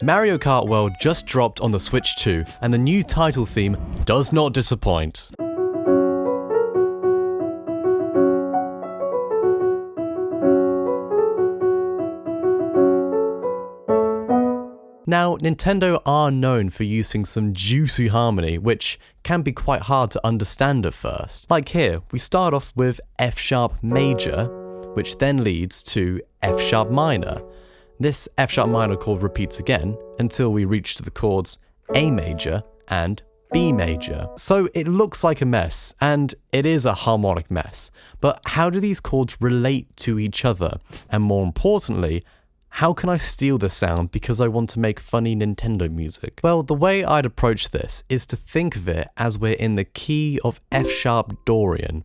Mario Kart World just dropped on the Switch 2, and the new title theme does not disappoint. Now, Nintendo are known for using some juicy harmony, which can be quite hard to understand at first. Like here, we start off with F sharp major, which then leads to F sharp minor. This F sharp minor chord repeats again until we reach to the chords A major and B major. So it looks like a mess, and it is a harmonic mess, but how do these chords relate to each other? And more importantly, how can I steal this sound because I want to make funny Nintendo music? Well, the way I'd approach this is to think of it as we're in the key of F sharp Dorian.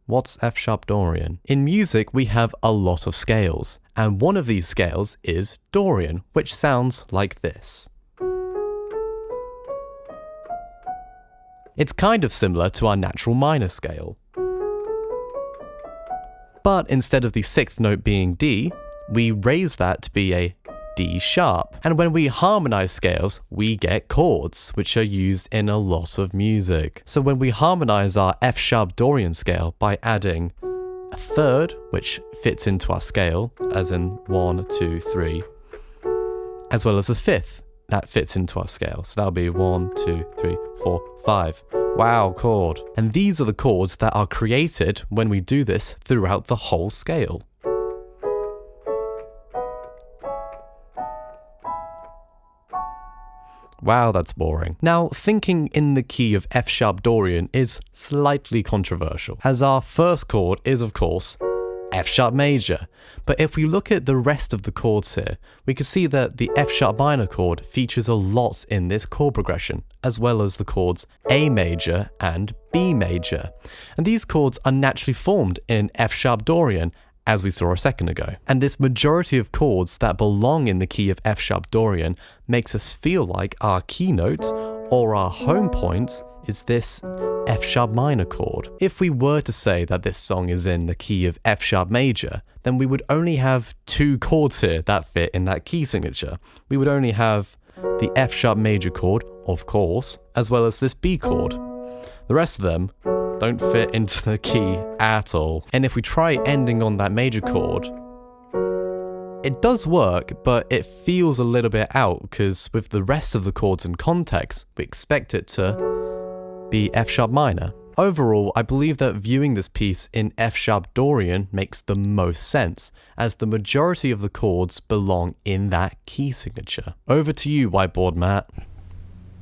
What's F sharp Dorian? In music, we have a lot of scales, and one of these scales is Dorian, which sounds like this. It's kind of similar to our natural minor scale. But instead of the sixth note being D, we raise that to be a D sharp. And when we harmonize scales, we get chords, which are used in a lot of music. So when we harmonize our F sharp Dorian scale by adding a third, which fits into our scale, as in 1, 2, 3, as well as a fifth, that fits into our scale. So that'll be 1, 2, 3, 4, 5. Wow, chord. And these are the chords that are created when we do this throughout the whole scale. Wow, that's boring. Now, thinking in the key of F sharp Dorian is slightly controversial, as our first chord is, of course, F sharp major. But if we look at the rest of the chords here, we can see that the F sharp minor chord features a lot in this chord progression, as well as the chords A major and B major. And these chords are naturally formed in F sharp Dorian, as we saw a second ago. And this majority of chords that belong in the key of F sharp Dorian makes us feel like our keynote or our home point is this F sharp minor chord. If we were to say that this song is in the key of F sharp major, then we would only have two chords here that fit in that key signature. We would only have the F sharp major chord, of course, as well as this B chord. The rest of them don't fit into the key at all. And if we try ending on that major chord, it does work, but it feels a little bit out because with the rest of the chords in context, we expect it to be F sharp minor. Overall, I believe that viewing this piece in F sharp Dorian makes the most sense, as the majority of the chords belong in that key signature. Over to you, Whiteboard Matt.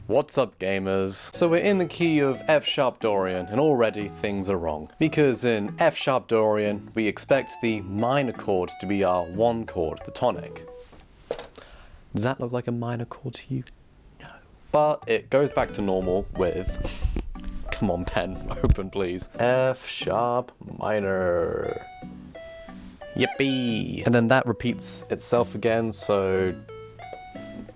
What's up, gamers? So we're in the key of F sharp Dorian, and already things are wrong. Because in F sharp Dorian, we expect the minor chord to be our one chord, the tonic. Does that look like a minor chord to you? No. But it goes back to normal with, come on pen, open please, F sharp minor. Yippee! And then that repeats itself again, so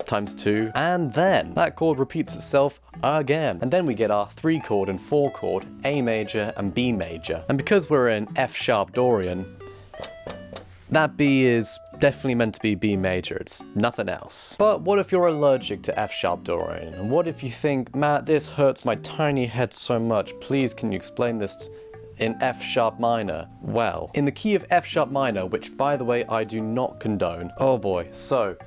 times 2, and then that chord repeats itself again. And then we get our 3 chord and 4 chord, A major and B major. And because we're in F sharp Dorian, that B is definitely meant to be B major, it's nothing else. But what if you're allergic to F sharp Dorian? And what if you think, Matt, this hurts my tiny head so much, please can you explain this in F sharp minor? Well, in the key of F sharp minor, which by the way I do not condone, oh boy, so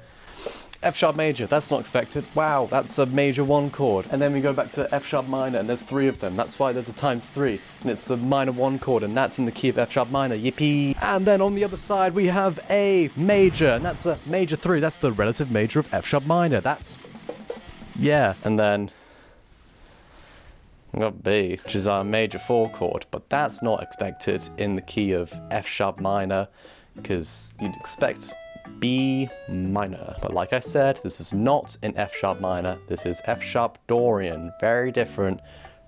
F sharp major, that's not expected. Wow, that's a major 1 chord. And then we go back to F sharp minor, and there's 3 of them. That's why there's a times 3, and it's a minor 1 chord, and that's in the key of F sharp minor. Yippee! And then on the other side, we have A major, and that's a major 3. That's the relative major of F sharp minor. That's, yeah. And then we got B, which is our major 4 chord, but that's not expected in the key of F sharp minor, because you'd expect B minor. But like I said, this is not in F sharp minor, this is F sharp Dorian. Very different,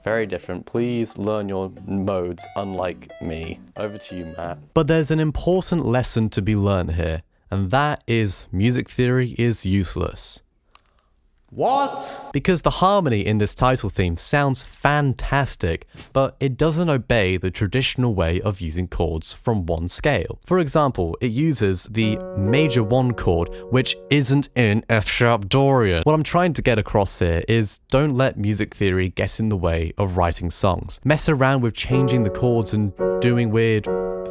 very different. Please learn your modes unlike me. Over to you, Matt. But there's an important lesson to be learned here, and that is music theory is useless. What? Because the harmony in this title theme sounds fantastic, but it doesn't obey the traditional way of using chords from one scale. For example, it uses the major 1 chord, which isn't in F-sharp Dorian. What I'm trying to get across here is don't let music theory get in the way of writing songs. Mess around with changing the chords and doing weird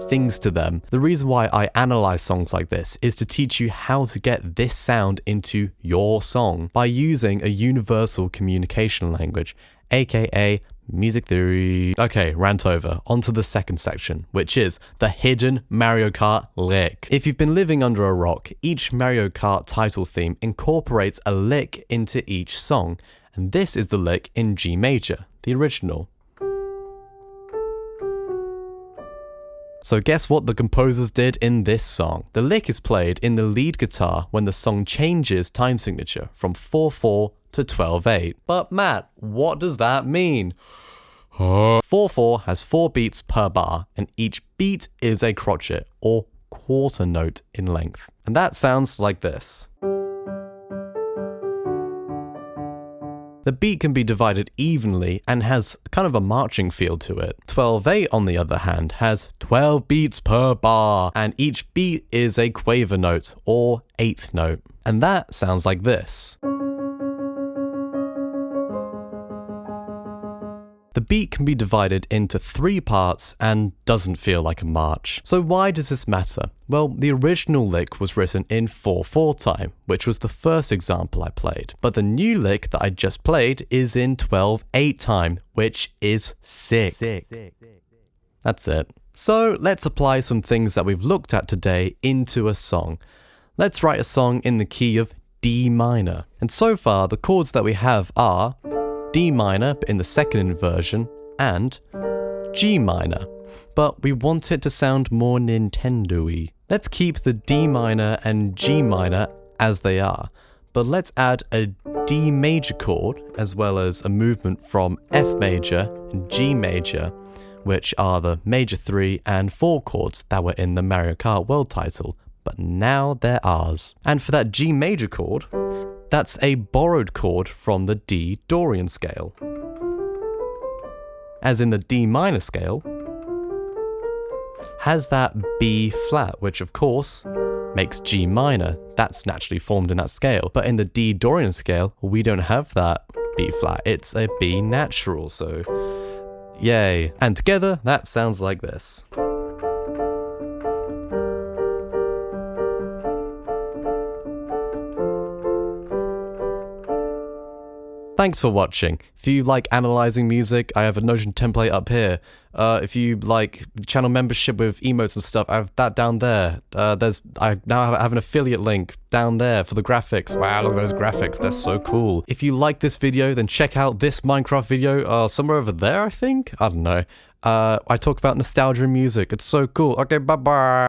things to them. The reason why I analyze songs like this is to teach you how to get this sound into your song by using a universal communication language, aka music theory. Okay, rant over. On to the second section, which is the hidden Mario Kart lick. If you've been living under a rock, each Mario Kart title theme incorporates a lick into each song, and this is the lick in G major, the original. So guess what the composers did in this song? The lick is played in the lead guitar when the song changes time signature from 4/4 to 12/8. But Matt, what does that mean? 4/4 has 4 beats per bar, and each beat is a crotchet, or quarter note in length. And that sounds like this. The beat can be divided evenly and has kind of a marching feel to it. 12/8, on the other hand, has 12 beats per bar, and each beat is a quaver note, or 8th note. And that sounds like this. The beat can be divided into 3 parts and doesn't feel like a march. So why does this matter? Well, the original lick was written in 4/4 time, which was the first example I played. But the new lick that I just played is in 12/8 time, which is sick. That's it. So let's apply some things that we've looked at today into a song. Let's write a song in the key of D minor. And so far, the chords that we have are D minor in the second inversion, and G minor, but we want it to sound more Nintendo-y. Let's keep the D minor and G minor as they are, but let's add a D major chord as well as a movement from F major and G major, which are the major 3 and 4 chords that were in the Mario Kart World title, but now they're ours. And for that G major chord, that's a borrowed chord from the D Dorian scale. As in the D minor scale has that B flat, which of course makes G minor. That's naturally formed in that scale. But in the D Dorian scale, we don't have that B flat. It's a B natural, so yay. And together, that sounds like this. Thanks for watching. If you like analyzing music, I have a Notion template up here. If you like channel membership with emotes and stuff, I have that down there. I now have an affiliate link down there for the graphics. Wow, look at those graphics, they're so cool. If you like this video, then check out this Minecraft video somewhere over there, I think? I don't know. I talk about nostalgia and music, it's so cool. Okay, bye-bye.